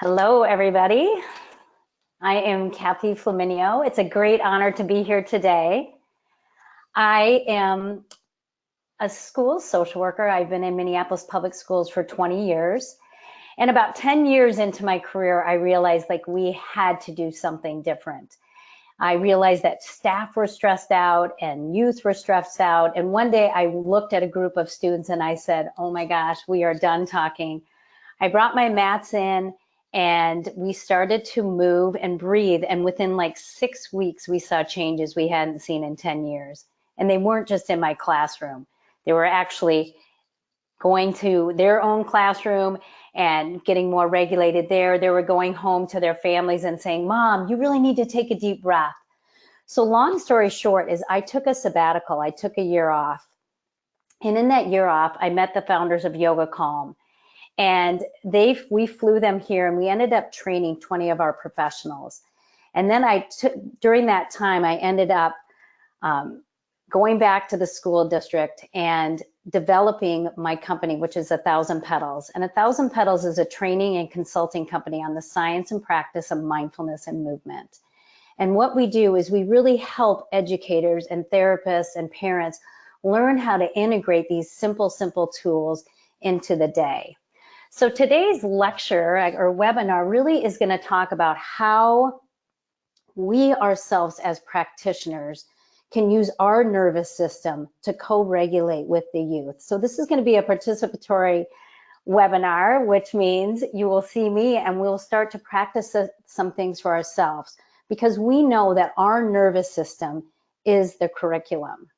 Hello, everybody. I am Kathy Flaminio. It's a great honor to be here today. I am a school social worker. I've been in Minneapolis public schools for 20 years. And about 10 years into my career, I realized we had to do something different. I realized that staff were stressed out and youth were stressed out. And one day I looked at a group of students and I said, oh my gosh, we are done talking. I brought my mats in and we started to move and breathe. And within 6 weeks, we saw changes we hadn't seen in 10 years. And they weren't just in my classroom. They were actually going to their own classroom and getting more regulated there. They were going home to their families and saying, Mom, you really need to take a deep breath. So long story short is I took a sabbatical. I took a year off. And in that year off, I met the founders of Yoga Calm. And we flew them here and we ended up training 20 of our professionals. And then during that time, I ended up going back to the school district and developing my company, which is 1,000 Petals. And 1,000 Petals is a training and consulting company on the science and practice of mindfulness and movement. And what we do is we really help educators and therapists and parents learn how to integrate these simple tools into the day. So today's lecture or webinar really is going to talk about how we ourselves as practitioners can use our nervous system to co-regulate with the youth. So this is going to be a participatory webinar, which means you will see me and we'll start to practice some things for ourselves because we know that our nervous system is the curriculum.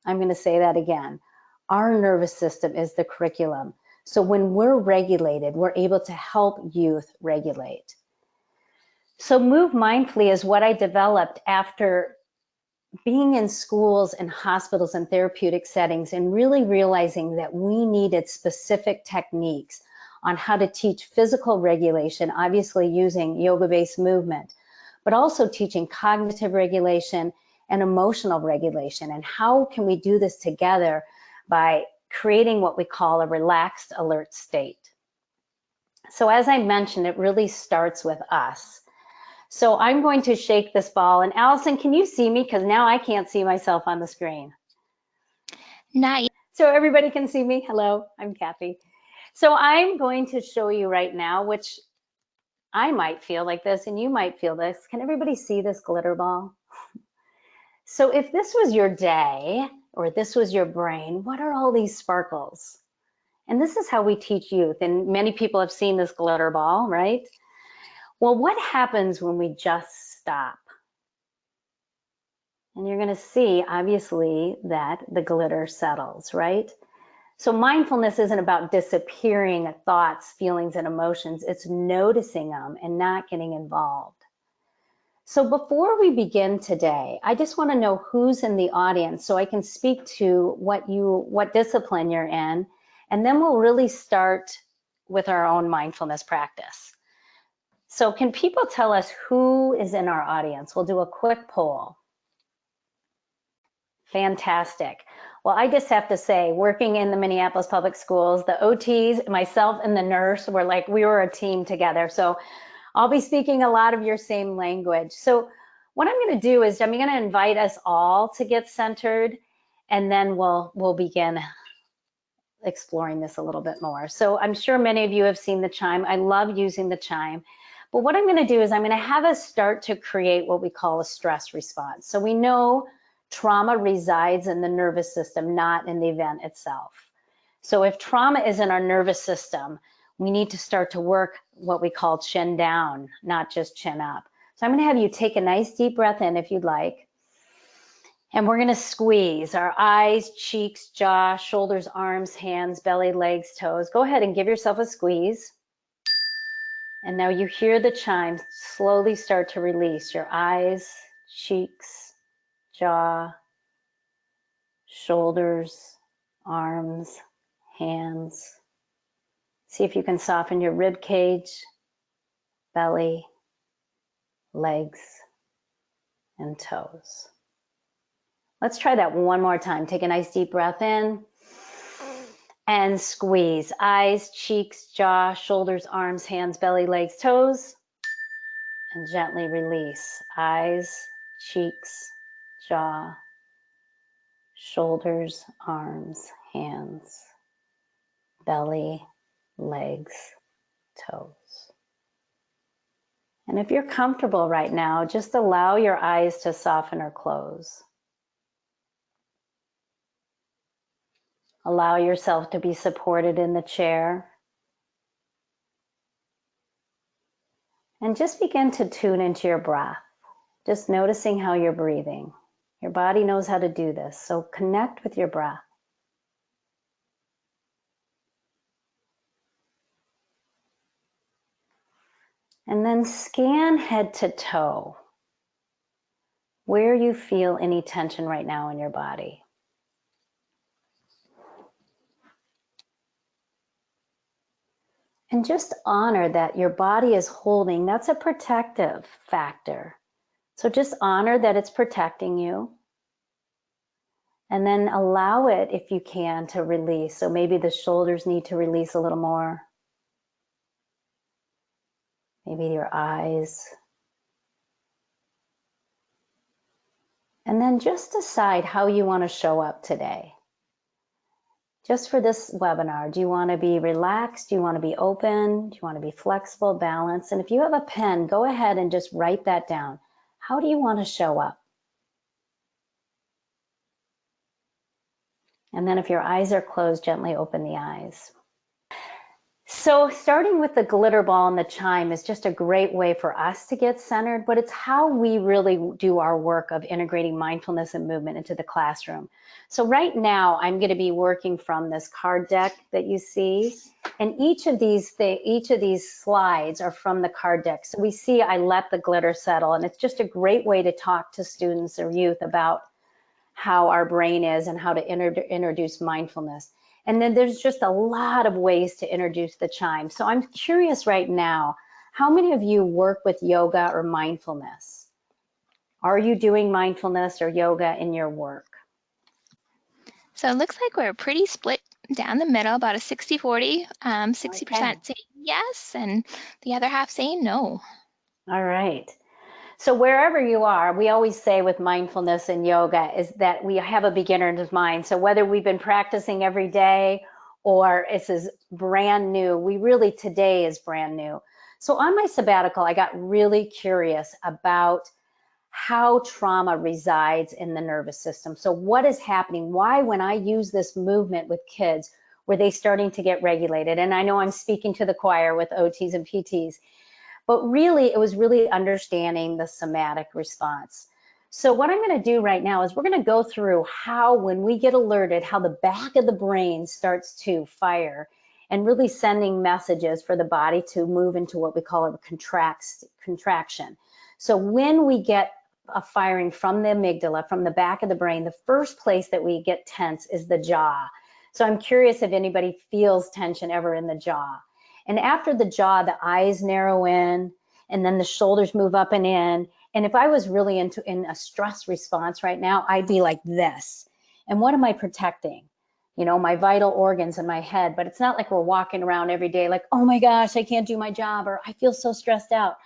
I'm going to say that again. Our nervous system is the curriculum. So when we're regulated, we're able to help youth regulate. So Move Mindfully is what I developed after being in schools and hospitals and therapeutic settings and really realizing that we needed specific techniques on how to teach physical regulation, obviously using yoga-based movement, but also teaching cognitive regulation and emotional regulation. And how can we do this together by creating what we call a relaxed alert state. So as I mentioned, it really starts with us. So I'm going to shake this ball. And Allison, can you see me? Because now I can't see myself on the screen. Not yet. So everybody can see me. Hello, I'm Kathy. So I'm going to show you right now, which I might feel like this and you might feel this. Can everybody see this glitter ball? So if this was your day, or this was your brain, what are all these sparkles? And this is how we teach youth. And many people have seen this glitter ball, right? Well, what happens when we just stop? And you're going to see, obviously, that the glitter settles, right? So mindfulness isn't about disappearing thoughts, feelings, and emotions. It's noticing them and not getting involved. So before we begin today, I just want to know who's in the audience so I can speak to what discipline you're in, and then we'll really start with our own mindfulness practice. So can people tell us who is in our audience? We'll do a quick poll. Fantastic. Well, I just have to say, working in the Minneapolis public schools, the OTs, myself and the nurse we were a team together. So I'll be speaking a lot of your same language. So what I'm going to do is I'm going to invite us all to get centered, and then we'll begin exploring this a little bit more. So I'm sure many of you have seen the Chime. I love using the Chime. But what I'm going to do is I'm going to have us start to create what we call a stress response. So we know trauma resides in the nervous system, not in the event itself. So if trauma is in our nervous system, we need to start to work what we call chin down, not just chin up. So I'm going to have you take a nice deep breath in if you'd like. And we're going to squeeze our eyes, cheeks, jaw, shoulders, arms, hands, belly, legs, toes. Go ahead and give yourself a squeeze. And now you hear the chime slowly start to release your eyes, cheeks, jaw, shoulders, arms, hands. See if you can soften your rib cage, belly, legs, and toes. Let's try that one more time. Take a nice deep breath in And squeeze. Eyes, cheeks, jaw, shoulders, arms, hands, belly, legs, toes. And gently release. Eyes, cheeks, jaw, shoulders, arms, hands, belly, legs, toes. And if you're comfortable right now, just allow your eyes to soften or close. Allow yourself to be supported in the chair. And just begin to tune into your breath, just noticing how you're breathing. Your body knows how to do this, so connect with your breath. And then scan head to toe, where you feel any tension right now in your body. And just honor that your body is holding. That's a protective factor. So just honor that it's protecting you. And then allow it, if you can, to release. So maybe the shoulders need to release a little more. Maybe your eyes. And then just decide how you want to show up today. Just for this webinar, do you want to be relaxed? Do you want to be open? Do you want to be flexible, balanced? And if you have a pen, go ahead and just write that down. How do you want to show up? And then if your eyes are closed, gently open the eyes. So starting with the glitter ball and the chime is just a great way for us to get centered, but it's how we really do our work of integrating mindfulness and movement into the classroom. So right now I'm going to be working from this card deck that you see, and each of these slides are from the card deck. So we see I let the glitter settle, and it's just a great way to talk to students or youth about how our brain is and how to introduce mindfulness. And then there's just a lot of ways to introduce the chime. So I'm curious right now, how many of you work with yoga or mindfulness? Are you doing mindfulness or yoga in your work? So it looks like we're pretty split down the middle, about a 60-40, 60% saying yes, and the other half saying no. All right. So wherever you are, we always say with mindfulness and yoga is that we have a beginner's mind. So whether we've been practicing every day or this is brand new, today is brand new. So on my sabbatical, I got really curious about how trauma resides in the nervous system. So what is happening? Why, when I use this movement with kids, were they starting to get regulated? And I know I'm speaking to the choir with OTs and PTs. But really, it was really understanding the somatic response. So what I'm going to do right now is we're going to go through how, when we get alerted, how the back of the brain starts to fire and really sending messages for the body to move into what we call a contraction. So when we get a firing from the amygdala, from the back of the brain, the first place that we get tense is the jaw. So I'm curious if anybody feels tension ever in the jaw. And after the jaw, the eyes narrow in, and then the shoulders move up and in. And if I was really in a stress response right now, I'd be like this. And what am I protecting? You know, my vital organs in my head. But it's not like we're walking around every day like, oh my gosh, I can't do my job, or I feel so stressed out.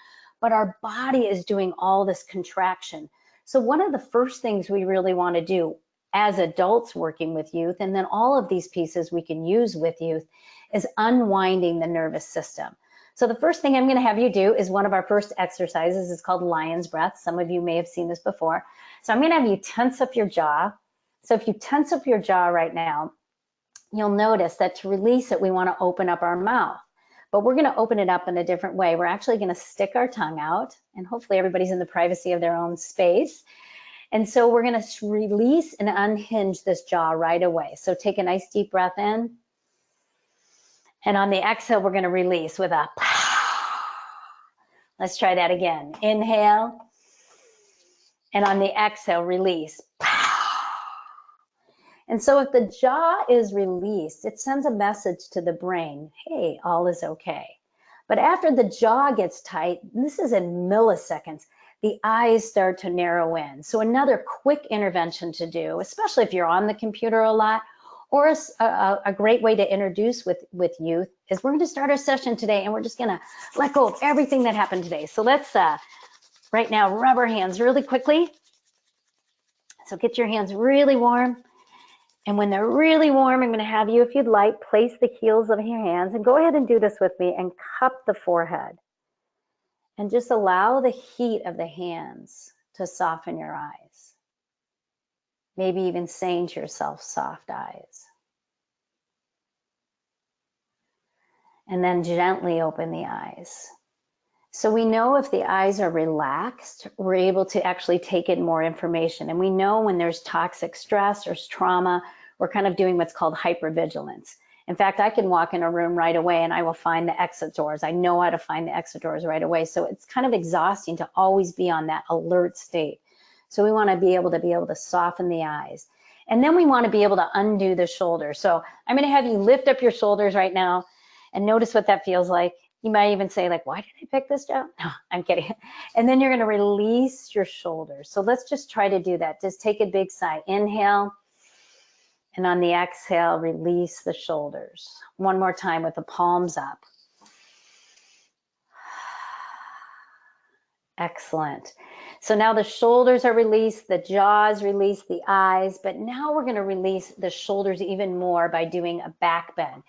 But our body is doing all this contraction. So one of the first things we really want to do as adults working with youth, and then all of these pieces we can use with youth, is unwinding the nervous system. So the first thing I'm going to have you do is one of our first exercises. It's called lion's breath. Some of you may have seen this before. So I'm going to have you tense up your jaw. So if you tense up your jaw right now, you'll notice that to release it, we want to open up our mouth. But we're going to open it up in a different way. We're actually going to stick our tongue out, and hopefully everybody's in the privacy of their own space. And so we're going to release and unhinge this jaw right away. So take a nice deep breath in. And on the exhale, we're going to release with a let's try that again. Inhale. And on the exhale, release. And so if the jaw is released, it sends a message to the brain, hey, all is okay. But after the jaw gets tight, this is in milliseconds, the eyes start to narrow in. So another quick intervention to do, especially if you're on the computer a lot, Or a great way to introduce with youth is we're going to start our session today and we're just going to let go of everything that happened today. So let's right now rub our hands really quickly. So get your hands really warm. And when they're really warm, I'm going to have you, if you'd like, place the heels of your hands and go ahead and do this with me and cup the forehead. And just allow the heat of the hands to soften your eyes. Maybe even saying to yourself, soft eyes. And then gently open the eyes. So we know if the eyes are relaxed, we're able to actually take in more information. And we know when there's toxic stress or trauma, we're kind of doing what's called hypervigilance. In fact, I can walk in a room right away and I will find the exit doors. I know how to find the exit doors right away. So it's kind of exhausting to always be on that alert state. So we want to be able to soften the eyes. And then we want to be able to undo the shoulders. So I'm going to have you lift up your shoulders right now and notice what that feels like. You might even say, like, why did I pick this job? No, I'm kidding. And then you're going to release your shoulders. So let's just try to do that. Just take a big sigh. Inhale. And on the exhale, release the shoulders. One more time with the palms up. Excellent. So now the shoulders are released, the jaw is released, the eyes, but now we're going to release the shoulders even more by doing a back bend.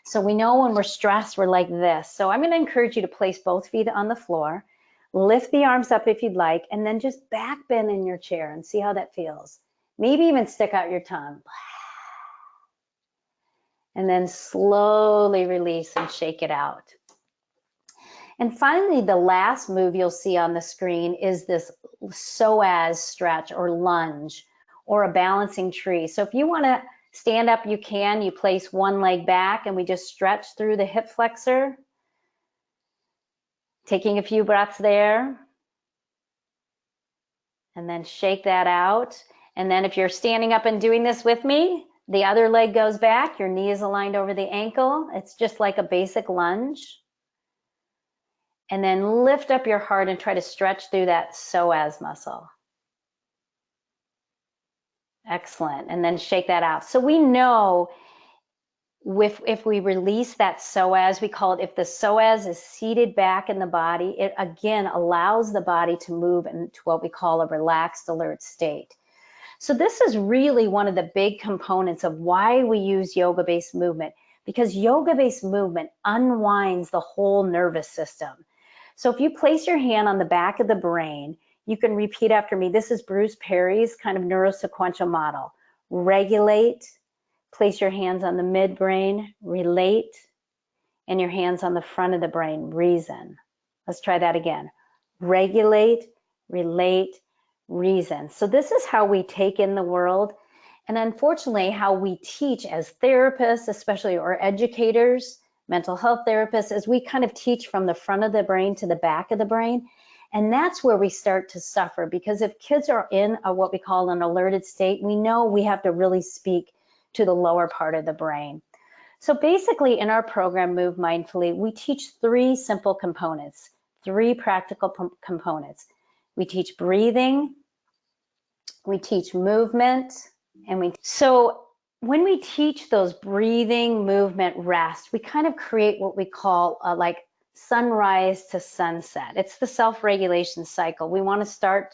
So we know when we're stressed, we're like this. So I'm going to encourage you to place both feet on the floor, lift the arms up if you'd like, and then just back bend in your chair and see how that feels. Maybe even stick out your tongue. And then slowly release and shake it out. And finally, the last move you'll see on the screen is this psoas stretch or lunge or a balancing tree. So if you want to stand up, you can. You place one leg back and we just stretch through the hip flexor. Taking a few breaths there. And then shake that out. And then if you're standing up and doing this with me, the other leg goes back. Your knee is aligned over the ankle. It's just like a basic lunge. And then lift up your heart and try to stretch through that psoas muscle. Excellent. And then shake that out. So we know if we release that psoas, we call it, if the psoas is seated back in the body, it again allows the body to move into what we call a relaxed, alert state. So this is really one of the big components of why we use yoga-based movement, because yoga-based movement unwinds the whole nervous system. So if you place your hand on the back of the brain, you can repeat after me. This is Bruce Perry's kind of neurosequential model. Regulate, place your hands on the midbrain, relate, and your hands on the front of the brain, reason. Let's try that again. Regulate, relate, reason. So this is how we take in the world. And unfortunately, how we teach as therapists, especially, or educators, mental health therapists, is we kind of teach from the front of the brain to the back of the brain. And that's where we start to suffer, because if kids are in what we call an alerted state, we know we have to really speak to the lower part of the brain. So basically in our program, Move Mindfully, we teach three simple components, three practical components. We teach breathing, we teach movement, and so when we teach those breathing, movement, rest, we kind of create what we call like sunrise to sunset. It's the self-regulation cycle. We want to start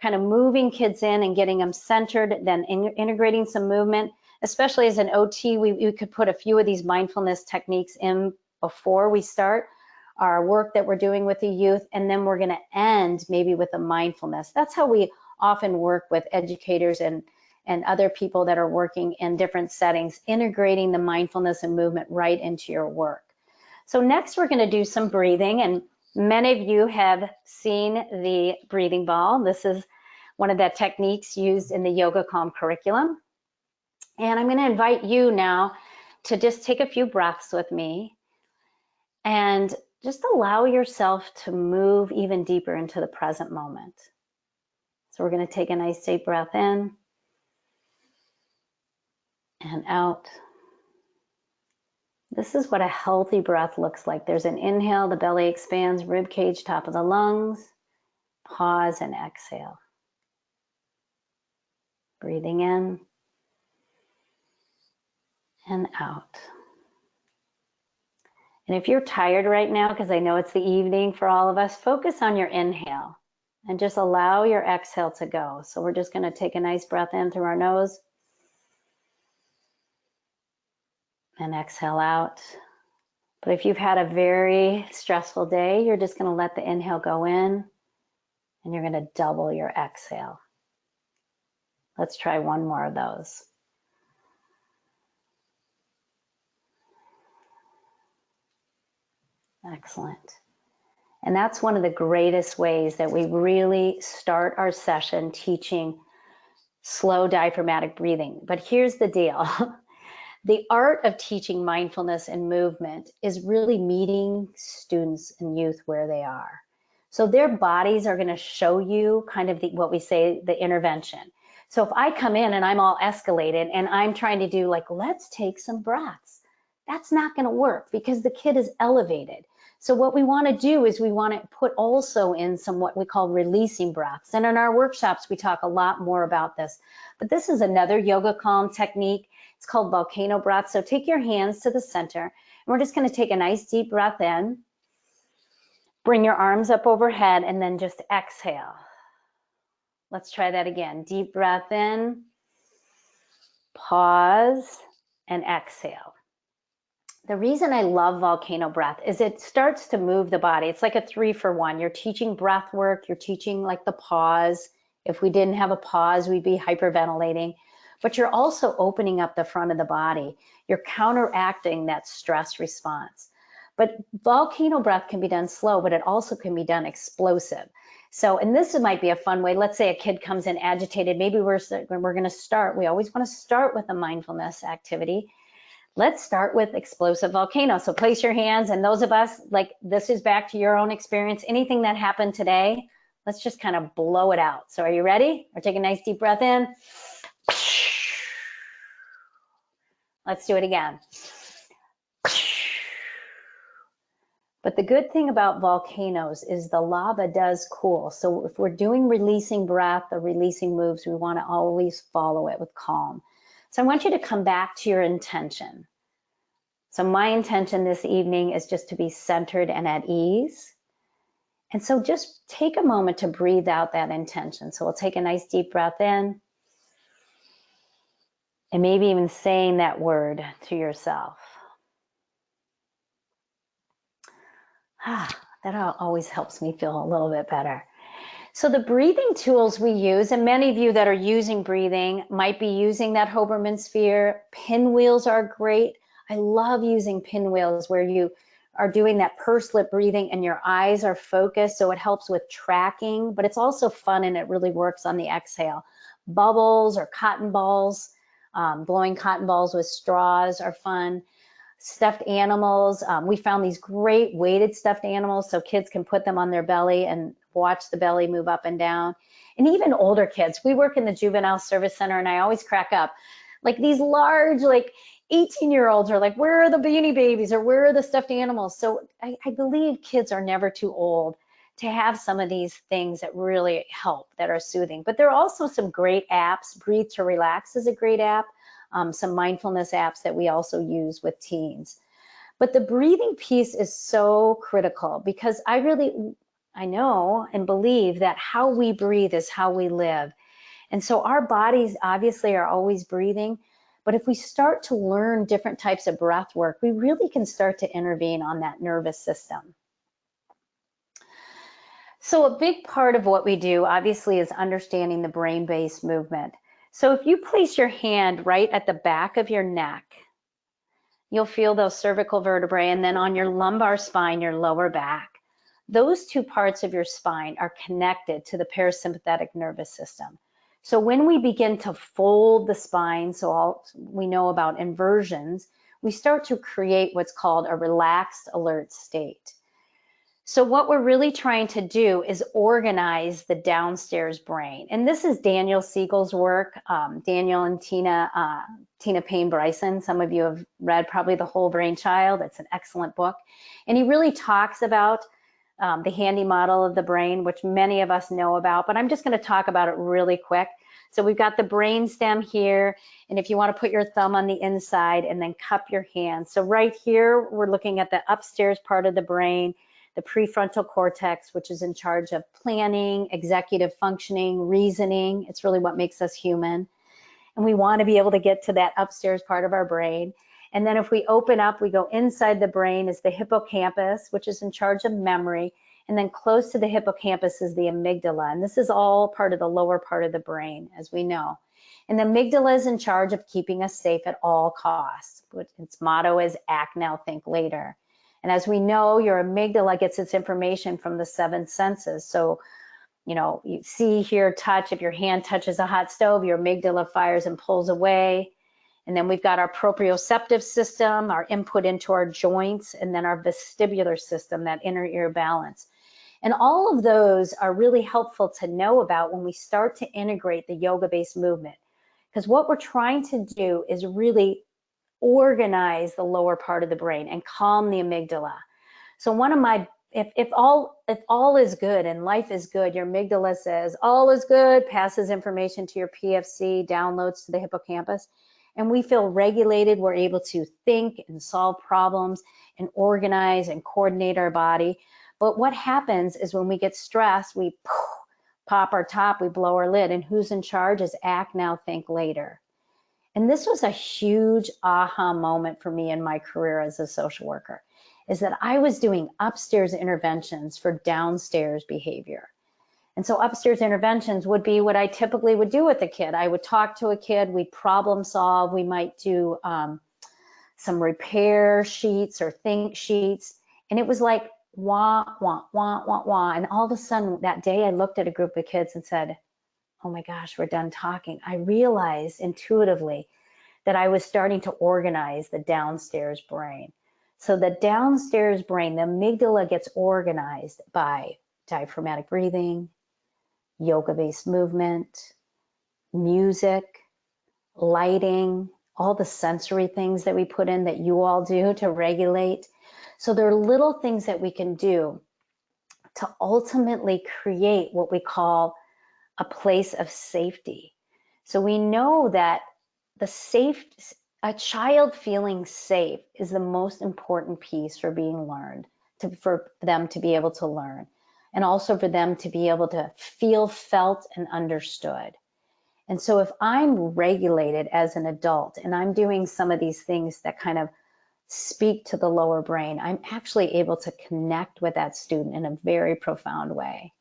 kind of moving kids in and getting them centered, then integrating some movement. Especially as an OT, we could put a few of these mindfulness techniques in before we start our work that we're doing with the youth, and then we're going to end maybe with a mindfulness. That's how we often work with educators and other people that are working in different settings, integrating the mindfulness and movement right into your work. So next we're going to do some breathing, and many of you have seen the breathing ball. This is one of the techniques used in the Yoga Calm curriculum. And I'm going to invite you now to just take a few breaths with me and just allow yourself to move even deeper into the present moment. So we're going to take a nice deep breath in and out. This is what a healthy breath looks like. There's an inhale, the belly expands, rib cage, top of the lungs. Pause and exhale. Breathing in. and out. And if you're tired right now, because I know it's the evening for all of us, focus on your inhale and just allow your exhale to go. So we're just going to take a nice breath in through our nose and exhale out. But if you've had a very stressful day, you're just going to let the inhale go in and you're going to double your exhale. Let's try one more of those. Excellent. And that's one of the greatest ways that we really start our session teaching slow diaphragmatic breathing. But here's the deal. The art of teaching mindfulness and movement is really meeting students and youth where they are. So their bodies are going to show you kind of what we say, the intervention. So if I come in and I'm all escalated and I'm trying to do like, let's take some breaths, that's not going to work because the kid is elevated. So what we want to do is we want to put also in some what we call releasing breaths. And in our workshops, we talk a lot more about this. But this is another yoga calm technique. It's called volcano breath. So take your hands to the center. And we're just going to take a nice deep breath in. Bring your arms up overhead and then just exhale. Let's try that again. Deep breath in. Pause and exhale. The reason I love volcano breath is it starts to move the body. It's like a 3-for-1. You're teaching breath work. You're teaching like the pause. If we didn't have a pause, we'd be hyperventilating. But you're also opening up the front of the body. You're counteracting that stress response. But volcano breath can be done slow, but it also can be done explosive. So, and this might be a fun way. Let's say a kid comes in agitated. Maybe we're going to start. We always want to start with a mindfulness activity. Let's start with explosive volcano. So place your hands, and those of us, like this is back to your own experience. Anything that happened today, let's just kind of blow it out. So are you ready? Or take a nice deep breath in. Let's do it again. But the good thing about volcanoes is the lava does cool. So if we're doing releasing breath or releasing moves, we want to always follow it with calm. So I want you to come back to your intention. So my intention this evening is just to be centered and at ease. And so just take a moment to breathe out that intention. So we'll take a nice deep breath in. And maybe even saying that word to yourself. That always helps me feel a little bit better. So the breathing tools we use, and many of you that are using breathing might be using that Hoberman sphere. Pinwheels are great. I love using pinwheels where you are doing that pursed lip breathing and your eyes are focused, so it helps with tracking, but it's also fun and it really works on the exhale. Bubbles or cotton balls, blowing cotton balls with straws are fun. Stuffed animals, we found these great weighted stuffed animals so kids can put them on their belly and watch the belly move up and down. And even older kids, we work in the juvenile service center and I always crack up. Like these large, like 18-year-olds are like, where are the Beanie Babies or where are the stuffed animals? So I believe kids are never too old to have some of these things that really help, that are soothing. But there are also some great apps. Breathe to Relax is a great app. Some mindfulness apps that we also use with teens. But the breathing piece is so critical because I know and believe that how we breathe is how we live. And so our bodies obviously are always breathing, but if we start to learn different types of breath work, we really can start to intervene on that nervous system. So a big part of what we do obviously is understanding the brain-based movement. So if you place your hand right at the back of your neck, you'll feel those cervical vertebrae, and then on your lumbar spine, your lower back. Those two parts of your spine are connected to the parasympathetic nervous system. So when we begin to fold the spine, so we know about inversions, we start to create what's called a relaxed alert state. So what we're really trying to do is organize the downstairs brain. And this is Daniel Siegel's work, Daniel and Tina Payne Bryson. Some of you have read probably The Whole Brain Child. It's an excellent book. And he really talks about the handy model of the brain, which many of us know about, but I'm just going to talk about it really quick. So we've got the brain stem here, and if you want to put your thumb on the inside and then cup your hands. So right here, we're looking at the upstairs part of the brain, the prefrontal cortex, which is in charge of planning, executive functioning, reasoning. It's really what makes us human. And we want to be able to get to that upstairs part of our brain. And then if we open up, we go inside the brain is the hippocampus, which is in charge of memory. And then close to the hippocampus is the amygdala. And this is all part of the lower part of the brain, as we know. And the amygdala is in charge of keeping us safe at all costs. Its motto is act now, think later. And as we know, your amygdala gets its information from the 7 senses. So, you know, you see, hear, touch. If your hand touches a hot stove, your amygdala fires and pulls away. And then we've got our proprioceptive system, our input into our joints, and then our vestibular system, that inner ear balance. And all of those are really helpful to know about when we start to integrate the yoga-based movement. Because what we're trying to do is really organize the lower part of the brain and calm the amygdala. So one of my, if all is good and life is good, your amygdala says all is good, passes information to your PFC, downloads to the hippocampus, and we feel regulated. We're able to think and solve problems and organize and coordinate our body. But what happens is when we get stressed, we pop our top, we blow our lid, and who's in charge is act now, think later. And this was a huge aha moment for me in my career as a social worker, is that I was doing upstairs interventions for downstairs behavior. And so upstairs interventions would be what I typically would do with a kid. I would talk to a kid, we'd problem solve, we might do some repair sheets or think sheets. And it was like, wah, wah, wah, wah, wah. And all of a sudden that day I looked at a group of kids and said, oh my gosh, we're done talking. I realized intuitively that I was starting to organize the downstairs brain. So the downstairs brain, the amygdala, gets organized by diaphragmatic breathing, yoga-based movement, music, lighting, all the sensory things that we put in that you all do to regulate. So there are little things that we can do to ultimately create what we call a place of safety. So we know that a child feeling safe is the most important piece for being learned, for them to be able to learn, and also for them to be able to feel felt and understood. And so if I'm regulated as an adult and I'm doing some of these things that kind of speak to the lower brain, I'm actually able to connect with that student in a very profound way.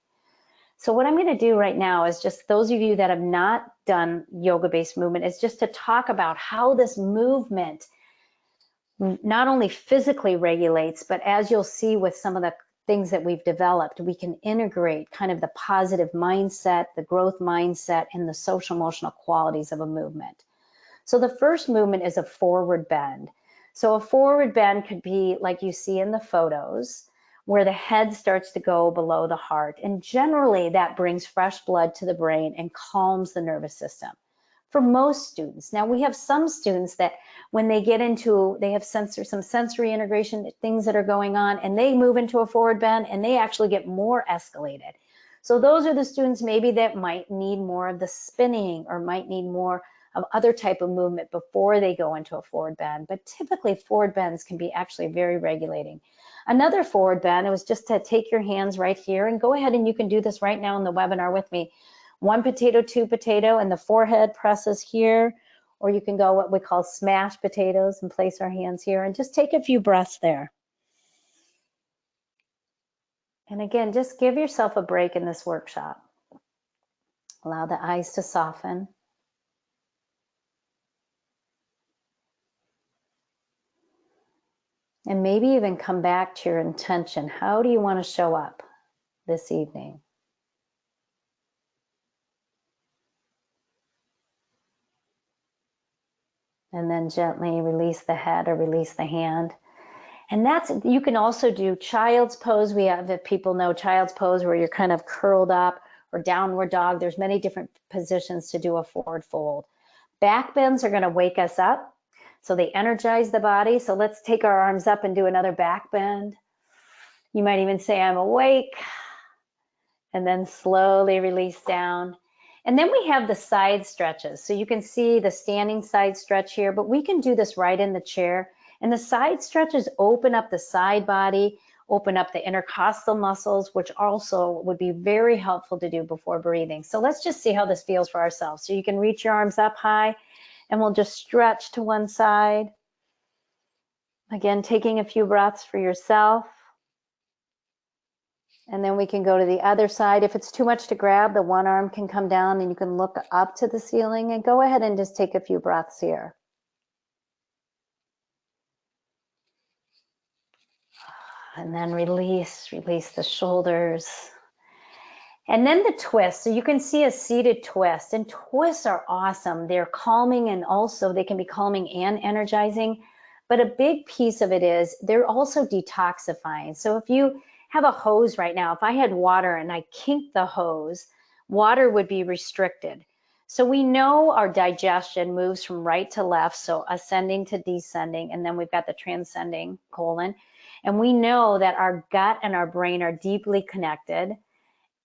So what I'm going to do right now is just those of you that have not done yoga-based movement is just to talk about how this movement not only physically regulates, but as you'll see with some of the things that we've developed, we can integrate kind of the positive mindset, the growth mindset, and the social emotional qualities of a movement. So the first movement is a forward bend. So a forward bend could be like you see in the photos, where the head starts to go below the heart. And generally that brings fresh blood to the brain and calms the nervous system for most students. Now we have some students that when they get into, they have some sensory integration, things that are going on, and they move into a forward bend and they actually get more escalated. So those are the students maybe that might need more of the spinning or might need more of other type of movement before they go into a forward bend. But typically forward bends can be actually very regulating. Another forward bend, it was just to take your hands right here and go ahead and you can do this right now in the webinar with me. 1 potato, 2 potato, and the forehead presses here, or you can go what we call smashed potatoes and place our hands here and just take a few breaths there. And again, just give yourself a break in this workshop. Allow the eyes to soften. And maybe even come back to your intention. How do you want to show up this evening? And then gently release the head or release the hand. And that's, you can also do child's pose. We have, if people know child's pose, where you're kind of curled up, or downward dog. There's many different positions to do a forward fold. Back bends are going to wake us up. So they energize the body. So let's take our arms up and do another back bend. You might even say, I'm awake. And then slowly release down. And then we have the side stretches. So you can see the standing side stretch here, but we can do this right in the chair. And the side stretches open up the side body, open up the intercostal muscles, which also would be very helpful to do before breathing. So let's just see how this feels for ourselves. So you can reach your arms up high, and we'll just stretch to one side. Again, taking a few breaths for yourself. And then we can go to the other side. If it's too much to grab, the one arm can come down and you can look up to the ceiling, and go ahead and just take a few breaths here. And then release the shoulders. And then the twist. So you can see a seated twist, and twists are awesome. They're calming, and also they can be calming and energizing. But a big piece of it is they're also detoxifying. So if you have a hose right now, if I had water and I kinked the hose, water would be restricted. So we know our digestion moves from right to left, so ascending to descending, and then we've got the transcending colon. And we know that our gut and our brain are deeply connected.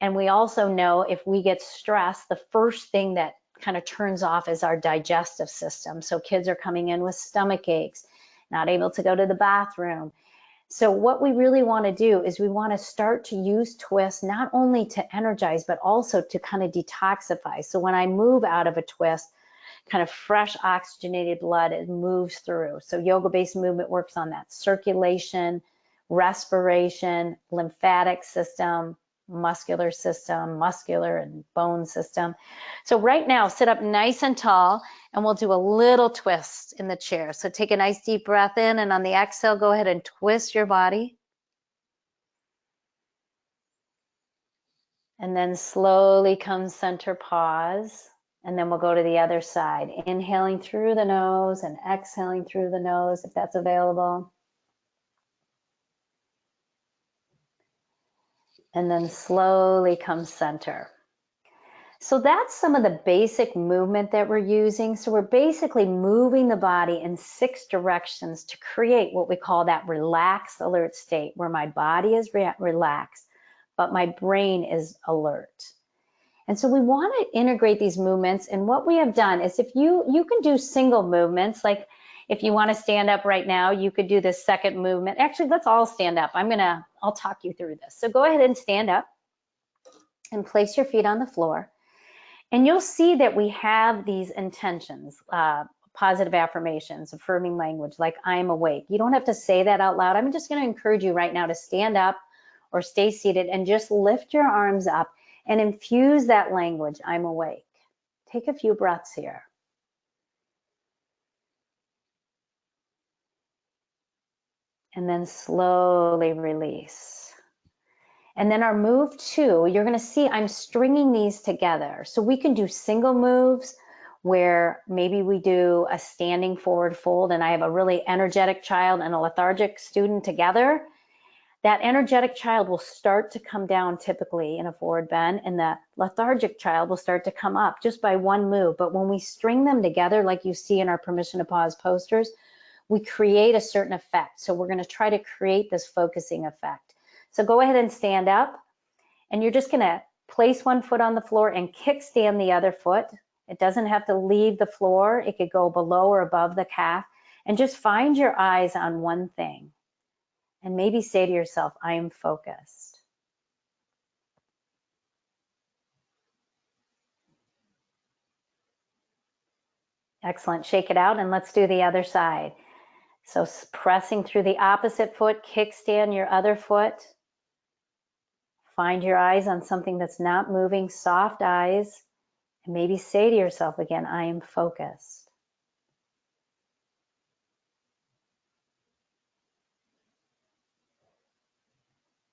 And we also know if we get stressed, the first thing that kind of turns off is our digestive system. So kids are coming in with stomach aches, not able to go to the bathroom. So what we really want to do is we want to start to use twists not only to energize, but also to kind of detoxify. So when I move out of a twist, kind of fresh oxygenated blood, it moves through. So yoga-based movement works on that circulation, respiration, lymphatic system, muscular and bone system. So right now, sit up nice and tall, and we'll do a little twist in the chair. So take a nice deep breath in, and on the exhale, go ahead and twist your body. And then slowly come center, pause, and then we'll go to the other side. Inhaling through the nose and exhaling through the nose if that's available. And then slowly come center. So that's some of the basic movement that we're using. So we're basically moving the body in 6 directions to create what we call that relaxed alert state, where my body is relaxed, but my brain is alert. And so we want to integrate these movements. And what we have done is, if you can do single movements, like if you want to stand up right now, you could do this second movement. Actually, let's all stand up. I'll talk you through this. So go ahead and stand up and place your feet on the floor. And you'll see that we have these intentions, positive affirmations, affirming language, like I'm awake. You don't have to say that out loud. I'm just going to encourage you right now to stand up or stay seated and just lift your arms up and infuse that language, I'm awake. Take a few breaths here. And then slowly release. And then our move 2, you're going to see I'm stringing these together. So we can do single moves where maybe we do a standing forward fold, and I have a really energetic child and a lethargic student together. That energetic child will start to come down typically in a forward bend, and the lethargic child will start to come up just by one move. But when we string them together, like you see in our permission to pause posters, we create a certain effect. So we're going to try to create this focusing effect. So go ahead and stand up, and you're just going to place one foot on the floor and kickstand the other foot. It doesn't have to leave the floor. It could go below or above the calf, and just find your eyes on one thing. And maybe say to yourself, I am focused. Excellent. Shake it out, and let's do the other side. So pressing through the opposite foot, kickstand your other foot. Find your eyes on something that's not moving, soft eyes, and maybe say to yourself again, I am focused.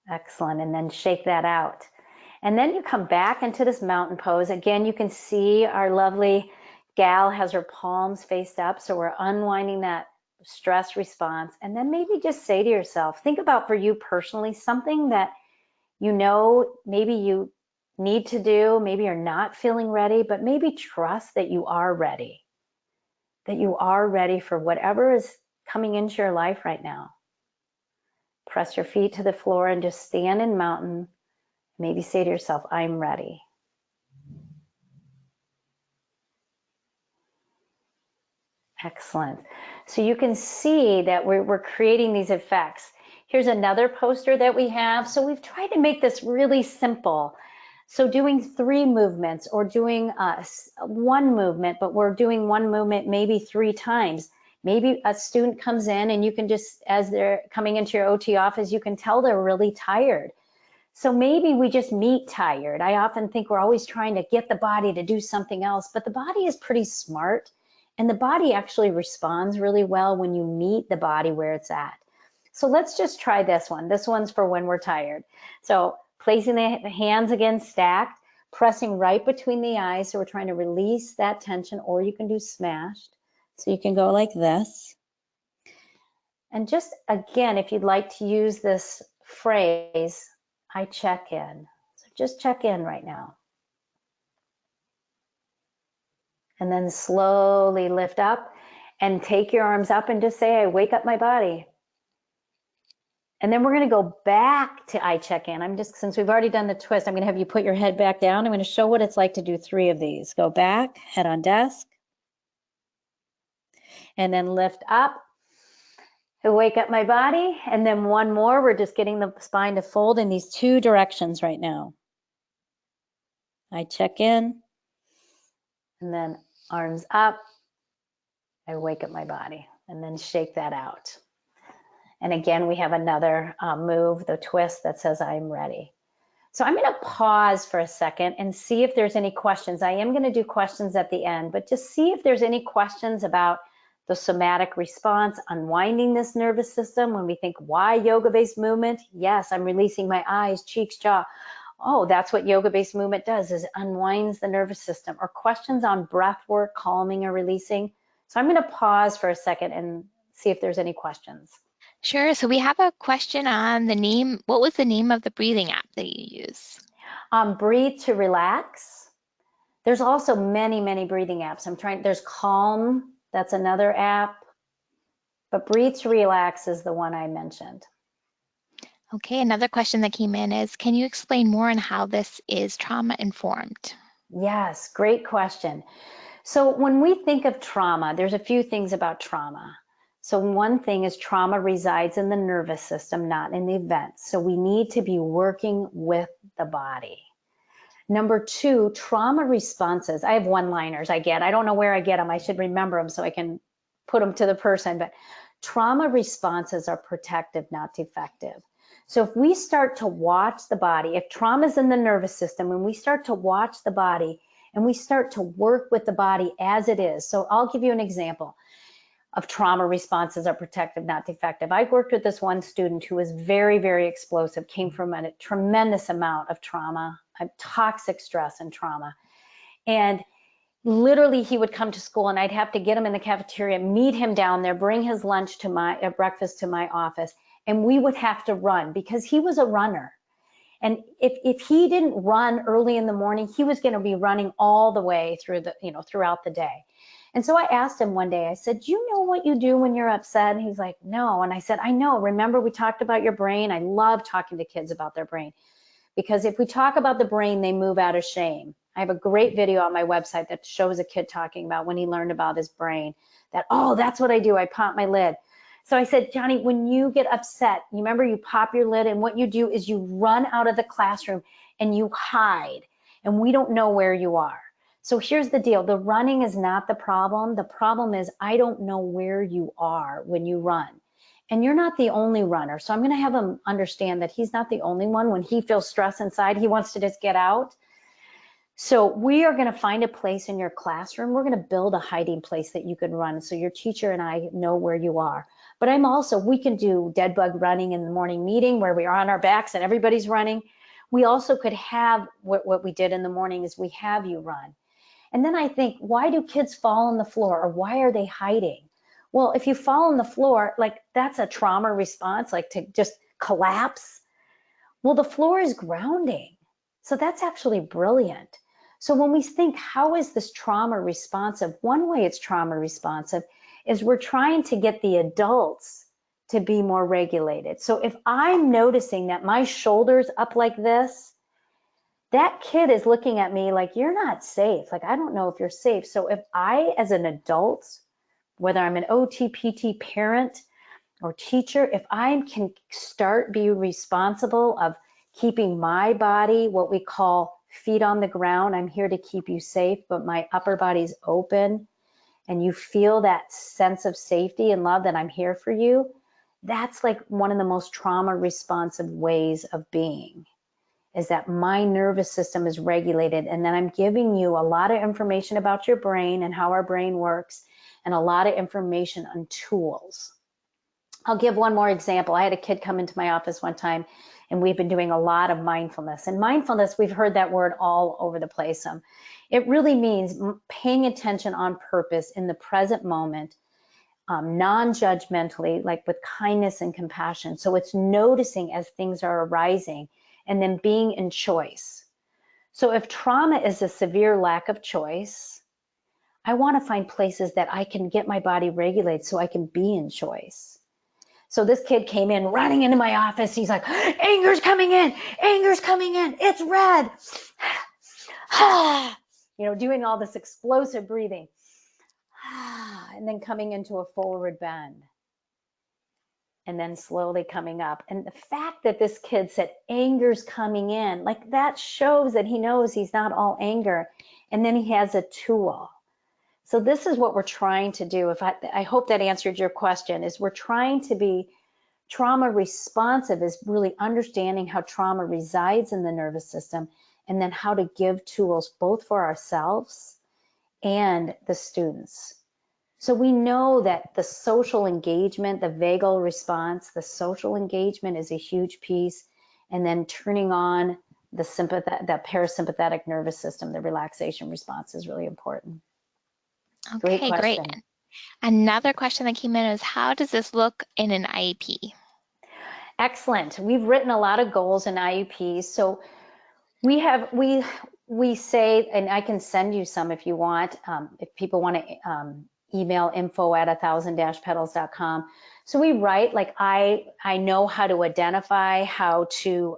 Excellent. And then shake that out. And then you come back into this mountain pose. Again, you can see our lovely gal has her palms faced up. So we're unwinding that stress response. And then maybe just say to yourself, think about for you personally, something that you know maybe you need to do, maybe you're not feeling ready, but maybe trust that you are ready, for whatever is coming into your life right now. Press your feet to the floor and just stand in mountain. Maybe say to yourself, I'm ready. Excellent. So you can see that we're creating these effects. Here's another poster that we have. So we've tried to make this really simple. So doing 3 movements or doing 1 movement, but we're doing 1 movement maybe 3 times. Maybe a student comes in and you can just, as they're coming into your OT office, you can tell they're really tired. So maybe we just meet tired. I often think we're always trying to get the body to do something else, but the body is pretty smart, and the body actually responds really well when you meet the body where it's at. So let's just try this one. This one's for when we're tired. So placing the hands again stacked, pressing right between the eyes. So we're trying to release that tension, or you can do smashed. So you can go like this. And just again, if you'd like to use this phrase, I check in. So just check in right now. And then slowly lift up and take your arms up and just say, I wake up my body. And then we're going to go back to I check in. Since we've already done the twist, I'm going to have you put your head back down. I'm going to show what it's like to do 3 of these. Go back, head on desk, and then lift up. I wake up my body, and then 1 more. We're just getting the spine to fold in these 2 directions right now. I check in, and then arms up. I wake up my body, and then shake that out. And again, we have another move, the twist that says I'm ready. So I'm going to pause for a second and see if there's any questions. I am going to do questions at the end, but just see if there's any questions about the somatic response, unwinding this nervous system. When we think, why yoga-based movement? Yes, I'm releasing my eyes, cheeks, jaw. Oh, that's what yoga-based movement does, is it unwinds the nervous system. Or questions on breath work, calming or releasing. So I'm going to pause for a second and see if there's any questions. Sure. So we have a question on the name. What was the name of the breathing app that you use? Breathe to relax. There's also many, many breathing apps. There's Calm, that's another app. But Breathe to Relax is the one I mentioned. Okay, another question that came in is, can you explain more on how this is trauma informed? Yes, great question. So when we think of trauma, there's a few things about trauma. So one thing is trauma resides in the nervous system, not in the event. So we need to be working with the body. Number 2, trauma responses. I have one-liners I don't know where I get them. I should remember them so I can put them to the person. But trauma responses are protective, not defective. So if we start to watch the body, if trauma is in the nervous system, when we start to watch the body and we start to work with the body as it is. So I'll give you an example of trauma responses are protective, not defective. I worked with this one student who was very, very explosive, came from a tremendous amount of trauma, toxic stress and trauma. And literally he would come to school and I'd have to get him in the cafeteria, meet him down there, bring his lunch to breakfast to my office. And we would have to run because he was a runner. And if he didn't run early in the morning, he was going to be running all the way through throughout the day. And so I asked him one day, I said, do you know what you do when you're upset? And he's like, no. And I said, I know. Remember we talked about your brain? I love talking to kids about their brain because if we talk about the brain, they move out of shame. I have a great video on my website that shows a kid talking about when he learned about his brain that, oh, that's what I do. I pop my lid. So I said, Johnny, when you get upset, you remember you pop your lid and what you do is you run out of the classroom and you hide and we don't know where you are. So here's the deal. The running is not the problem. The problem is I don't know where you are when you run. And you're not the only runner. So I'm going to have him understand that he's not the only one. When he feels stress inside, he wants to just get out. So we are going to find a place in your classroom. We're going to build a hiding place that you can run so your teacher and I know where you are. But we can do dead bug running in the morning meeting where we are on our backs and everybody's running. We also could have what we did in the morning is we have you run. And then I think, why do kids fall on the floor or why are they hiding? Well, if you fall on the floor, like that's a trauma response, like to just collapse. Well, the floor is grounding. So that's actually brilliant. So when we think, how is this trauma responsive? One way it's trauma responsive is we're trying to get the adults to be more regulated. So if I'm noticing that my shoulder's up like this, that kid is looking at me like, you're not safe. Like, I don't know if you're safe. So if I, as an adult, whether I'm an OT, PT, parent, or teacher, if I can start be responsible of keeping my body, what we call feet on the ground, I'm here to keep you safe, but my upper body's open, and you feel that sense of safety and love that I'm here for you, that's like one of the most trauma responsive ways of being, is that my nervous system is regulated, and then I'm giving you a lot of information about your brain and how our brain works, and a lot of information on tools. I'll give one more example. I had a kid come into my office one time, and we've been doing a lot of mindfulness. And mindfulness, we've heard that word all over the place. It really means paying attention on purpose in the present moment, non-judgmentally, like with kindness and compassion. So it's noticing as things are arising and then being in choice. So if trauma is a severe lack of choice, I want to find places that I can get my body regulated so I can be in choice. So this kid came in running into my office. He's like, anger's coming in, it's red. Doing all this explosive breathing. And then coming into a forward bend. And then slowly coming up. And the fact that this kid said anger's coming in, like that shows that he knows he's not all anger. And then he has a tool. So this is what we're trying to do. I hope that answered your question, is we're trying to be trauma responsive, is really understanding how trauma resides in the nervous system, and then how to give tools both for ourselves and the students. So we know that the social engagement, the vagal response, the social engagement is a huge piece, and then turning on the parasympathetic nervous system, the relaxation response, is really important. Okay, Great question. Great. Another question that came in is, how does this look in an IEP? Excellent. We've written a lot of goals in IEPs. So we say, and I can send you some if you want, if people want to email info@1000-petals.com. So we write, like, I know how to identify, how to,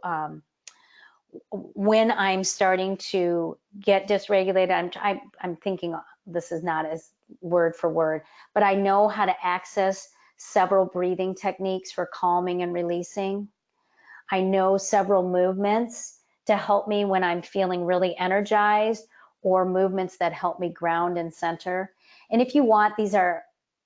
when I'm starting to get dysregulated, I'm thinking this is not as word for word, but I know how to access several breathing techniques for calming and releasing. I know several movements to help me when I'm feeling really energized, or movements that help me ground and center. And if you want,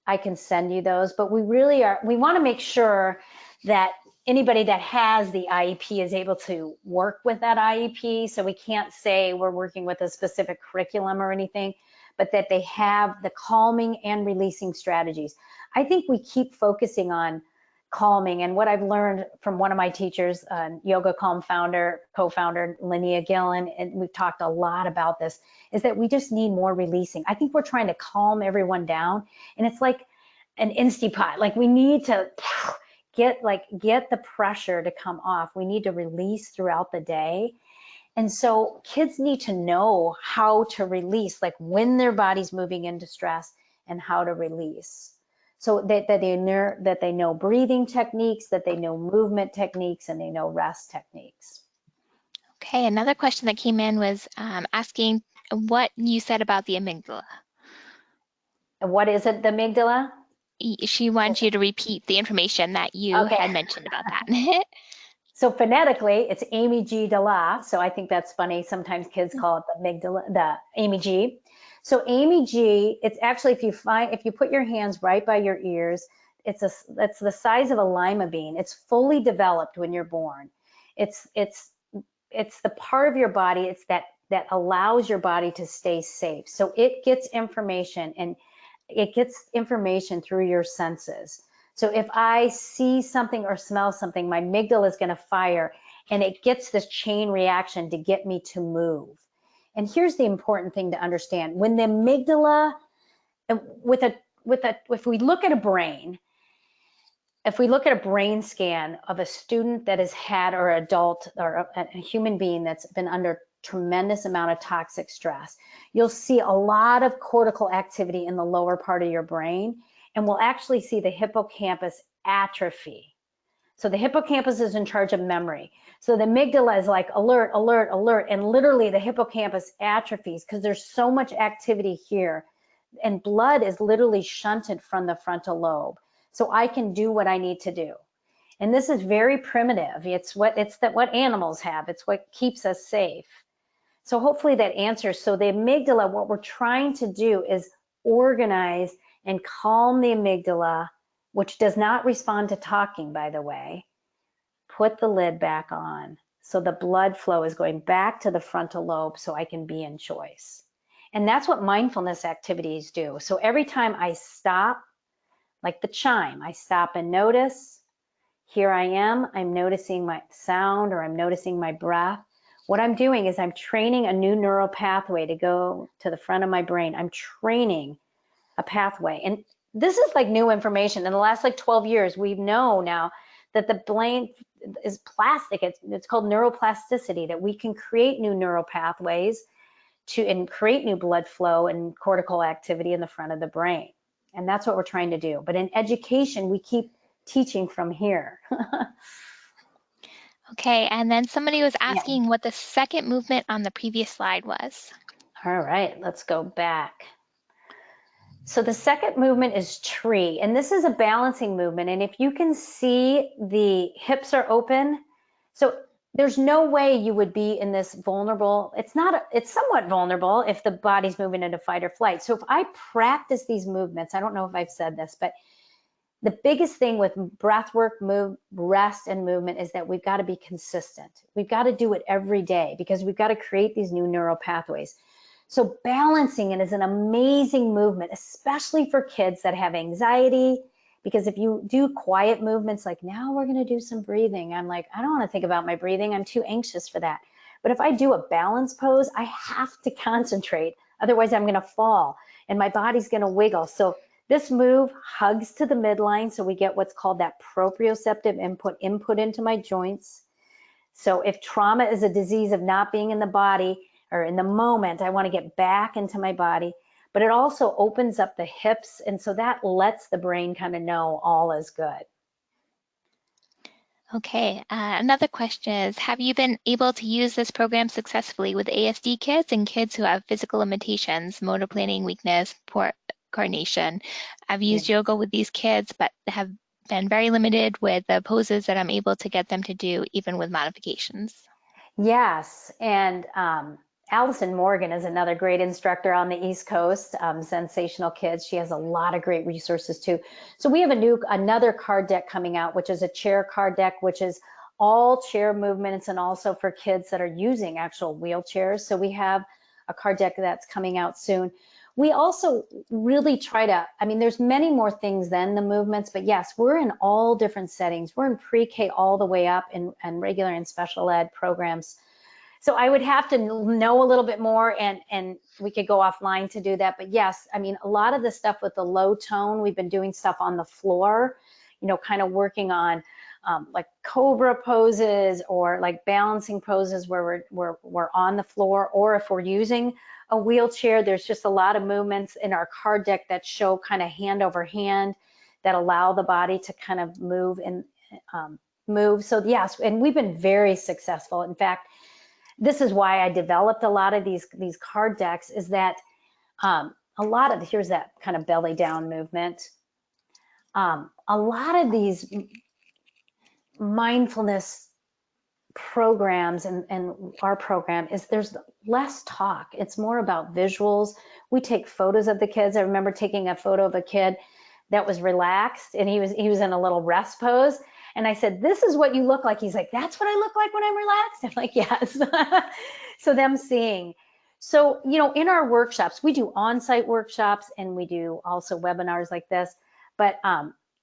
I can send you those, but we want to make sure that anybody that has the IEP is able to work with that IEP. So we can't say we're working with a specific curriculum or anything, but that they have the calming and releasing strategies. I think we keep focusing on calming, and what I've learned from one of my teachers, Yoga Calm co-founder Linnea Gillen, and we've talked a lot about this, is that we just need more releasing. I think we're trying to calm everyone down, and it's like an Instapot. Like, we need to get the pressure to come off. We need to release throughout the day. And so kids need to know how to release, like when their body's moving into stress, and how to release. So that they know breathing techniques, that they know movement techniques, and they know rest techniques. Okay, another question that came in was asking what you said about the amygdala. What is it, the amygdala? She wants you to repeat the information that you had mentioned about that. So phonetically, it's Amy G. Dala. So I think that's funny. Sometimes kids call it the amygdala, the Amy G. So Amy G, it's actually, if you put your hands right by your ears, it's the size of a lima bean. It's fully developed when you're born. It's the part of your body, it's that allows your body to stay safe. So it gets information, and it gets information through your senses. So if I see something or smell something, my amygdala is going to fire, and it gets this chain reaction to get me to move. And here's the important thing to understand. When the amygdala, if we look at a brain, if we look at a brain scan of a student that has had, or adult, or a human being that's been under tremendous amount of toxic stress, you'll see a lot of cortical activity in the lower part of your brain, and we'll actually see the hippocampus atrophy. So the hippocampus is in charge of memory. So the amygdala is like alert, alert, alert, and literally the hippocampus atrophies because there's so much activity here and blood is literally shunted from the frontal lobe. So I can do what I need to do. And this is very primitive. It's what animals have. It's what keeps us safe. So hopefully that answers. So the amygdala, what we're trying to do is organize and calm the amygdala, which does not respond to talking, by the way. Put the lid back on. So the blood flow is going back to the frontal lobe so I can be in choice. And that's what mindfulness activities do. So every time I stop, like the chime, I stop and notice. Here I am, I'm noticing my sound or I'm noticing my breath. What I'm doing is I'm training a new neural pathway to go to the front of my brain. I'm training a pathway. And this is like new information. In the last like 12 years, we know now that the brain is plastic. It's called neuroplasticity, that we can create new neural pathways and create new blood flow and cortical activity in the front of the brain. And that's what we're trying to do. But in education, we keep teaching from here. Okay, and then somebody was asking what the second movement on the previous slide was. All right, let's go back. So the second movement is tree, and this is a balancing movement. And if you can see, the hips are open. So there's no way you would be in this vulnerable. It's somewhat vulnerable if the body's moving into fight or flight. So if I practice these movements, I don't know if I've said this, but the biggest thing with breath work, rest, and movement is that we've got to be consistent. We've got to do it every day because we've got to create these new neural pathways. So balancing it is an amazing movement, especially for kids that have anxiety, because if you do quiet movements, like now we're going to do some breathing, I'm like, I don't want to think about my breathing. I'm too anxious for that. But if I do a balance pose, I have to concentrate. Otherwise, I'm going to fall and my body's going to wiggle. So this move hugs to the midline, so we get what's called that proprioceptive input into my joints. So if trauma is a disease of not being in the body or in the moment, I want to get back into my body. But it also opens up the hips, and so that lets the brain kind of know all is good. Okay, another question is, have you been able to use this program successfully with ASD kids and kids who have physical limitations, motor planning weakness, poor coordination? I've used yoga with these kids, but have been very limited with the poses that I'm able to get them to do, even with modifications. Yes, and Allison Morgan is another great instructor on the East Coast, Sensational Kids. She has a lot of great resources too. So we have another card deck coming out, which is a chair card deck, which is all chair movements and also for kids that are using actual wheelchairs. So we have a card deck that's coming out soon. We also really try to, there's many more things than the movements, but yes, we're in all different settings. We're in pre-K all the way up and regular and special ed programs. So I would have to know a little bit more, and we could go offline to do that. But yes, a lot of the stuff with the low tone, we've been doing stuff on the floor, kind of working on like cobra poses or like balancing poses where we're on the floor, or if we're using a wheelchair, there's just a lot of movements in our card deck that show kind of hand over hand that allow the body to kind of move and move. So yes, and we've been very successful. In fact, this is why I developed a lot of these card decks, is that here's that kind of belly down movement. A lot of these mindfulness programs and our program is there's less talk. It's more about visuals. We take photos of the kids. I remember taking a photo of a kid that was relaxed, and he was in a little rest pose. And I said, this is what you look like. He's like, that's what I look like when I'm relaxed? I'm like, yes. So them seeing. So, in our workshops, we do on-site workshops and we do also webinars like this, but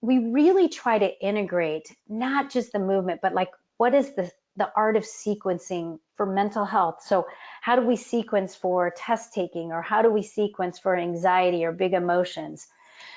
we really try to integrate not just the movement, but like, what is the art of sequencing for mental health? So how do we sequence for test taking, or how do we sequence for anxiety or big emotions?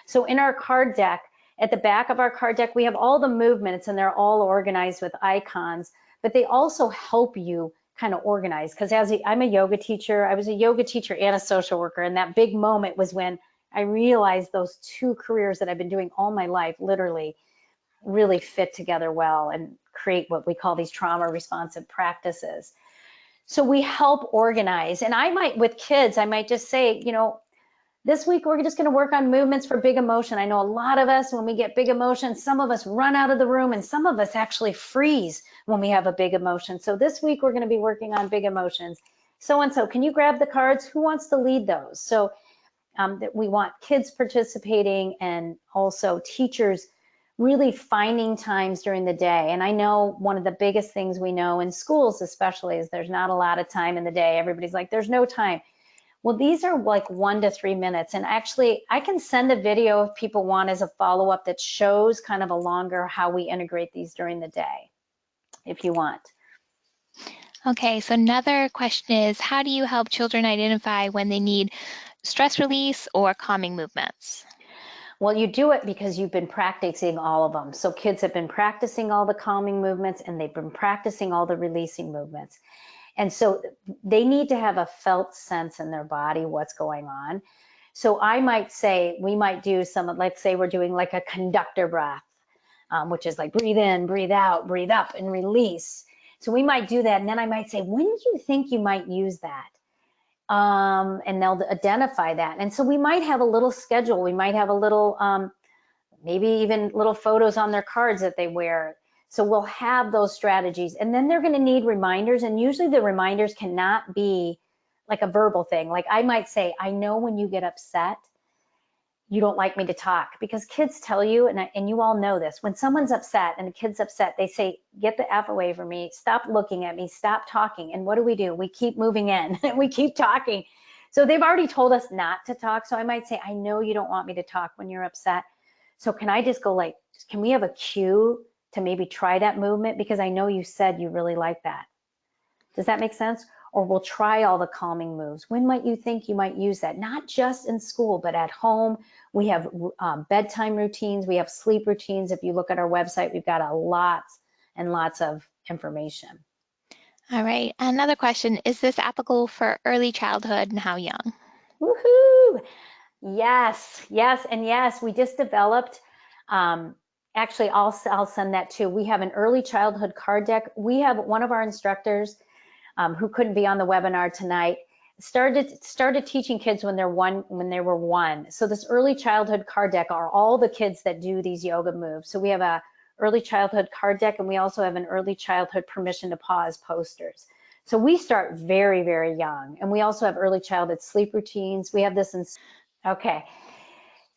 So in our card deck, at the back of our card deck, we have all the movements, and they're all organized with icons, but they also help you kind of organize. Because I'm a yoga teacher, I was a yoga teacher and a social worker, and that big moment was when I realized those two careers that I've been doing all my life literally really fit together well and create what we call these trauma responsive practices. So we help organize. And with kids, I might just say, This week, we're just going to work on movements for big emotion. I know a lot of us, when we get big emotion, some of us run out of the room and some of us actually freeze when we have a big emotion. So this week, we're going to be working on big emotions. So-and-so, can you grab the cards? Who wants to lead those? So that we want kids participating and also teachers really finding times during the day. And I know one of the biggest things we know in schools especially is there's not a lot of time in the day. Everybody's like, there's no time. Well, these are like 1 to 3 minutes. And actually, I can send a video if people want as a follow-up that shows kind of a longer how we integrate these during the day, if you want. Okay, so another question is, how do you help children identify when they need stress release or calming movements? Well, you do it because you've been practicing all of them. So kids have been practicing all the calming movements and they've been practicing all the releasing movements. And so they need to have a felt sense in their body what's going on. So I might say, we might do some, let's say we're doing like a conductor breath, which is like breathe in, breathe out, breathe up and release. So we might do that. And then I might say, when do you think you might use that? And they'll identify that. And so we might have a little schedule. We might have a little, maybe even little photos on their cards that they wear. So we'll have those strategies. And then they're going to need reminders. And usually the reminders cannot be like a verbal thing. Like I might say, I know when you get upset, you don't like me to talk, because kids tell you, and you all know this, when someone's upset and a kid's upset, they say, get the F away from me, stop looking at me, stop talking. And what do? We keep moving in and we keep talking. So they've already told us not to talk. So I might say, I know you don't want me to talk when you're upset. So can I just go like, can we have a cue to maybe try that movement? Because I know you said you really like that. Does that make sense? Or we'll try all the calming moves. When might you think you might use that? Not just in school, but at home. We have bedtime routines. We have sleep routines. If you look at our website, we've got lots and lots of information. All right, another question, is this applicable for early childhood and how young? Woohoo! Yes, yes, and yes. We just developed, actually, I'll send that too. We have an early childhood card deck. We have one of our instructors who couldn't be on the webinar tonight, started teaching kids when they were one. So this early childhood card deck are all the kids that do these yoga moves. So we have a early childhood card deck, and we also have an early childhood permission to pause posters. So we start very, very young. And we also have early childhood sleep routines. We have this in, okay.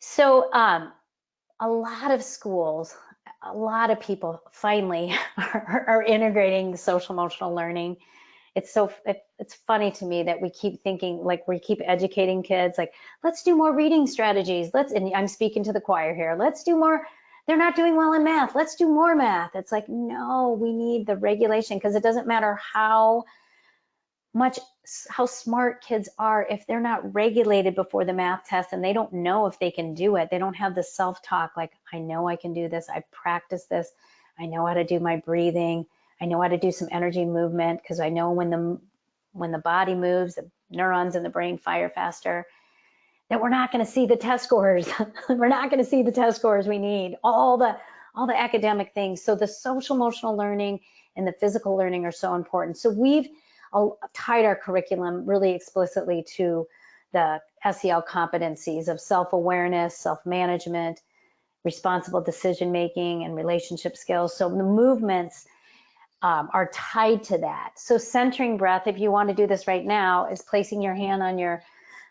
So a lot of schools, a lot of people finally are integrating the social emotional learning. It's funny to me that we keep thinking, like we keep educating kids, like, let's do more reading strategies. And I'm speaking to the choir here. Let's do more. They're not doing well in math. Let's do more math. It's like, no, we need the regulation, because it doesn't matter how smart kids are if they're not regulated before the math test and they don't know if they can do it. They don't have the self-talk like, I know I can do this. I practice this. I know how to do my breathing. I know how to do some energy movement, because I know when the body moves, the neurons in the brain fire faster, that we're not going to see the test scores. We're not going to see the test scores we need, all the academic things. So the social emotional learning and the physical learning are so important. So we've tied our curriculum really explicitly to the SEL competencies of self-awareness, self-management, responsible decision-making, and relationship skills. So the movements are tied to that. So centering breath, if you want to do this right now, is placing your hand on your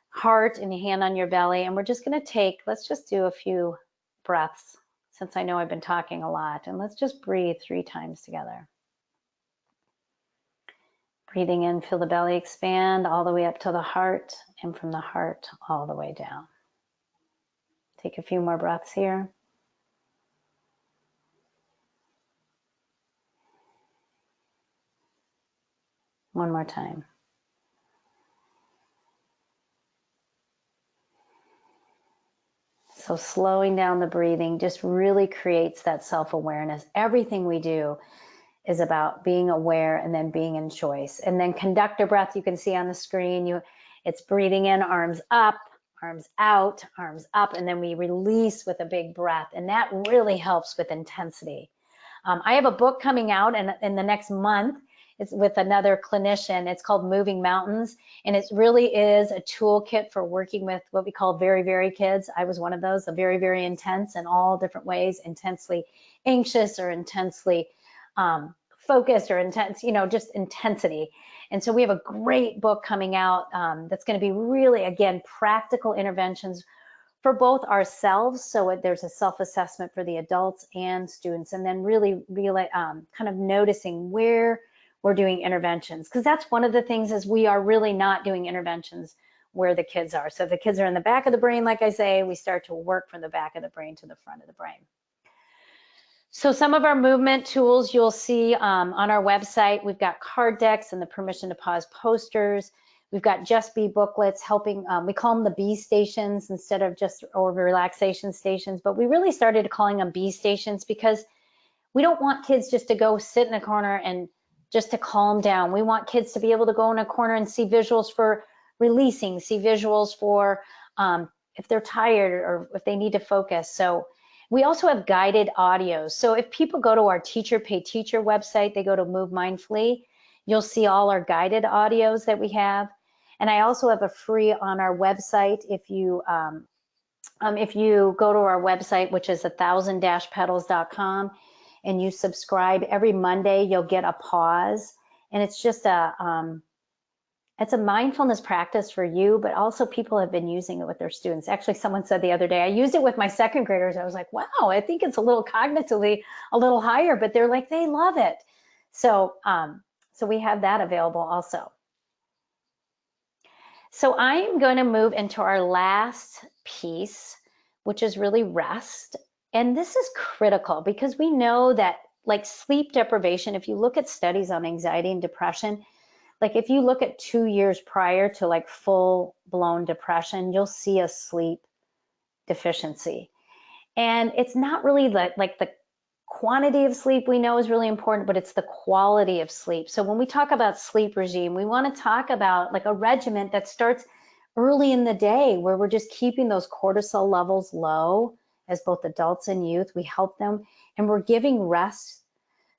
heart and your hand on your belly. And we're just going to let's just do a few breaths, since I know I've been talking a lot. And let's just breathe 3 times together. Breathing in, feel the belly expand all the way up to the heart, and from the heart all the way down. Take a few more breaths here. One more time. So slowing down the breathing just really creates that self-awareness. Everything we do is about being aware and then being in choice. And then conductor breath, you can see on the screen, it's breathing in, arms up, arms out, arms up, and then we release with a big breath. And that really helps with intensity. I have a book coming out in the next month. It's with another clinician. It's called Moving Mountains, and it really is a toolkit for working with what we call very, very kids. I was one of those, a very, very intense in all different ways, intensely anxious or intensely focused or intense, just intensity. And so we have a great book coming out that's going to be really, again, practical interventions for both ourselves. So there's a self-assessment for the adults and students, and then really kind of noticing where we're doing interventions. Because that's one of the things is we are really not doing interventions where the kids are. So if the kids are in the back of the brain, like I say, we start to work from the back of the brain to the front of the brain. So some of our movement tools you'll see on our website. We've got card decks and the permission to pause posters. We've got Just Be booklets helping, we call them the B stations instead of or relaxation stations, but we really started calling them B stations because we don't want kids just to go sit in a corner and just to calm down. We want kids to be able to go in a corner and see visuals for releasing, see visuals for if they're tired or if they need to focus. So we also have guided audios. So if people go to our Teacher Pay Teacher website, they go to Move Mindfully, you'll see all our guided audios that we have. And I also have a free on our website. If you go to our website, which is 1000-pedals.com, and you subscribe every Monday, you'll get a pause. And it's just it's a mindfulness practice for you, but also people have been using it with their students. Actually, someone said the other day, I used it with my second graders. I was like, wow, I think it's a little cognitively a little higher, but they're like, they love it. So, so we have that available also. So I'm going to move into our last piece, which is really rest. And this is critical because we know that like sleep deprivation, if you look at studies on anxiety and depression, like if you look at 2 years prior to like full blown depression, you'll see a sleep deficiency. And it's not really like the quantity of sleep we know is really important, but it's the quality of sleep. So when we talk about sleep regime, we want to talk about like a regimen that starts early in the day where we're just keeping those cortisol levels low as both adults and youth. We help them and we're giving rest.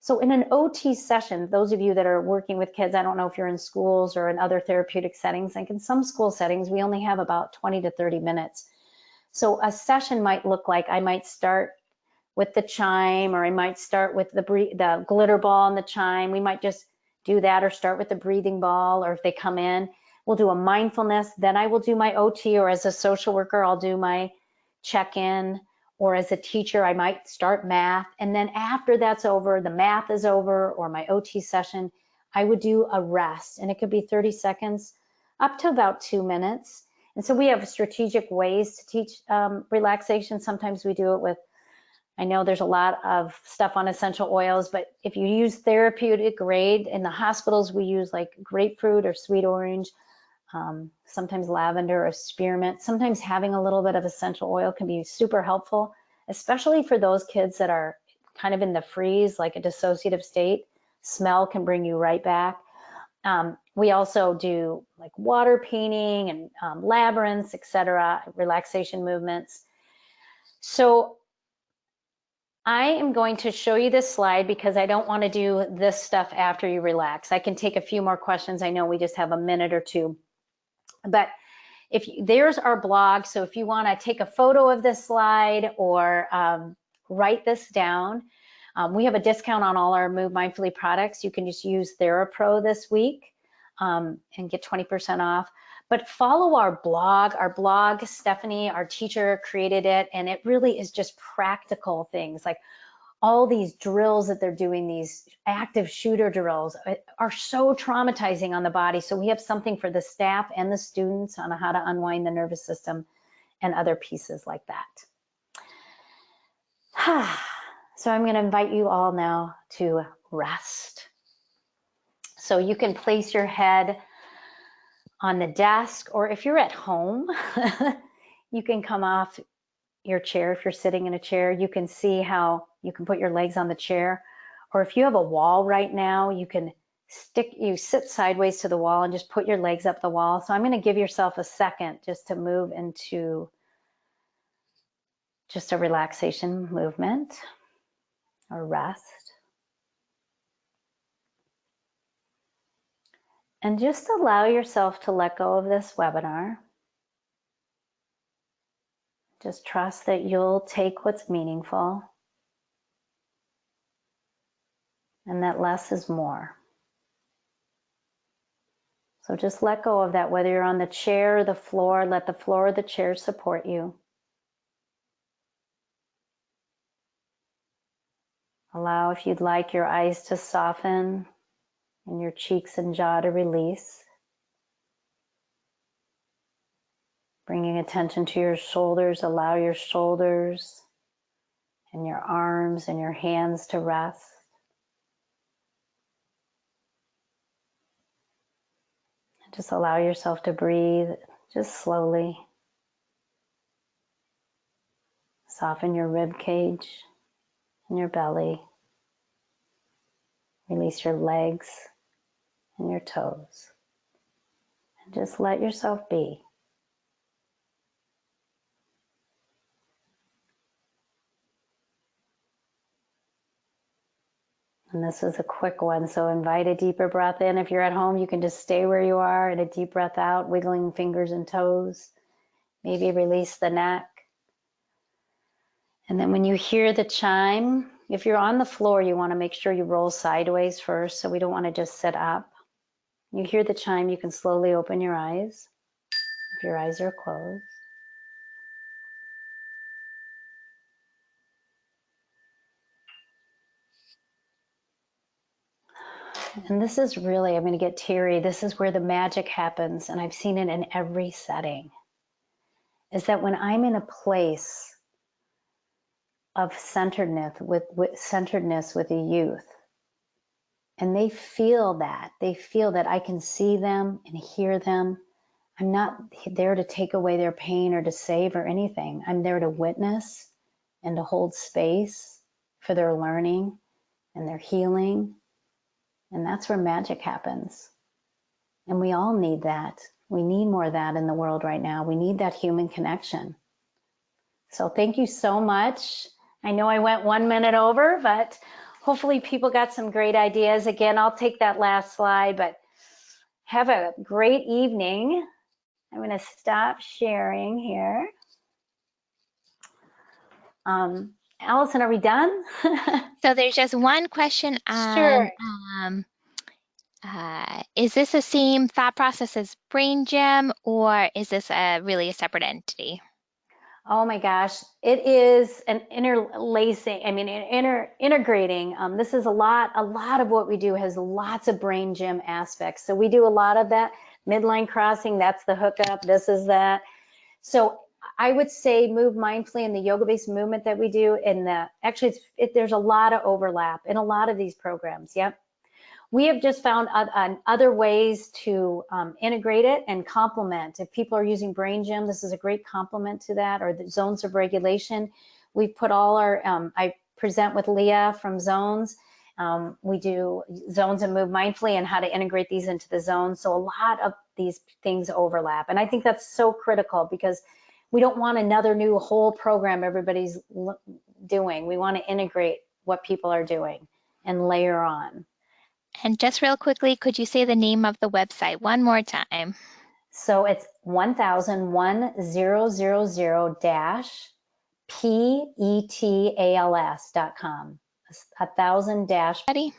So in an OT session, those of you that are working with kids, I don't know if you're in schools or in other therapeutic settings, like in some school settings, we only have about 20 to 30 minutes. So a session might look like I might start with the chime, or I might start with the glitter ball and the chime. We might just do that, or start with the breathing ball, or if they come in, we'll do a mindfulness, then I will do my OT, or as a social worker, I'll do my check-in, or as a teacher, I might start math. And then after that's over, the math is over, or my OT session, I would do a rest. And it could be 30 seconds up to about 2 minutes. And so we have strategic ways to teach relaxation. Sometimes we do it with, I know there's a lot of stuff on essential oils, but if you use therapeutic grade, in the hospitals, we use like grapefruit or sweet orange, sometimes lavender or spearmint. Sometimes having a little bit of essential oil can be super helpful, especially for those kids that are kind of in the freeze, like a dissociative state. Smell can bring you right back. We also do like water painting and labyrinths, etc., relaxation movements. So I am going to show you this slide because I don't want to do this stuff after you relax. I can take a few more questions. I know we just have a minute or two. But there's our blog, so if you want to take a photo of this slide or write this down, we have a discount on all our Move Mindfully products. You can just use Therapro this week and get 20% off. But follow our blog. Our blog, Stephanie, our teacher, created it, and it really is just practical things like all these drills that they're doing, these active shooter drills are so traumatizing on the body. So we have something for the staff and the students on how to unwind the nervous system and other pieces like that. So I'm going to invite you all now to rest. So you can place your head on the desk, or if you're at home, you can come off your chair. If you're sitting in a chair, you can see how you can put your legs on the chair. Or if you have a wall right now, you can sit sideways to the wall and just put your legs up the wall. So I'm going to give yourself a second just to move into just a relaxation movement or rest. And just allow yourself to let go of this webinar. Just trust that you'll take what's meaningful and that less is more. So just let go of that, whether you're on the chair or the floor, let the floor or the chair support you. Allow, if you'd like, your eyes to soften and your cheeks and jaw to release. Bringing attention to your shoulders, allow your shoulders and your arms and your hands to rest. Just allow yourself to breathe just slowly. Soften your rib cage and your belly. Release your legs and your toes. And just let yourself be. And this is a quick one, so invite a deeper breath in. If you're at home, you can just stay where you are and a deep breath out, wiggling fingers and toes. Maybe release the neck. And then when you hear the chime, if you're on the floor, you want to make sure you roll sideways first, so we don't want to just sit up. You hear the chime, you can slowly open your eyes if your eyes are closed. And this is really, I'm going to get teary, this is where the magic happens, and I've seen it in every setting, is that when I'm in a place of centeredness with a youth, and they feel that I can see them and hear them. I'm not there to take away their pain or to save or anything. I'm there to witness and to hold space for their learning and their healing. And that's where magic happens. And we all need that. We need more of that in the world right now. We need that human connection. So thank you so much. I know I went 1 minute over, but hopefully people got some great ideas. Again, I'll take that last slide, but have a great evening. I'm going to stop sharing here. Allison, are we done? So there's just one question on, Sure. Is this the same thought process as Brain Gym, or is this really a separate entity? Oh my gosh, it is an interlacing, integrating. This is a lot of what we do has lots of Brain Gym aspects. So we do a lot of that. Midline crossing, that's the hookup, this is that. So I would say move mindfully in the yoga-based movement that we do, and there's a lot of overlap in a lot of these programs. Yep. We have just found other ways to integrate it and complement. If people are using Brain Gym, this is a great complement to that, or the zones of regulation. We've put all our, I present with Leah from Zones. We do zones and move mindfully and how to integrate these into the zones. So a lot of these things overlap. And I think that's so critical because we don't want another new whole program everybody's doing. We want to integrate what people are doing and layer on. And just real quickly, could you say the name of the website one more time? So it's 1000-petals.com. 1,000-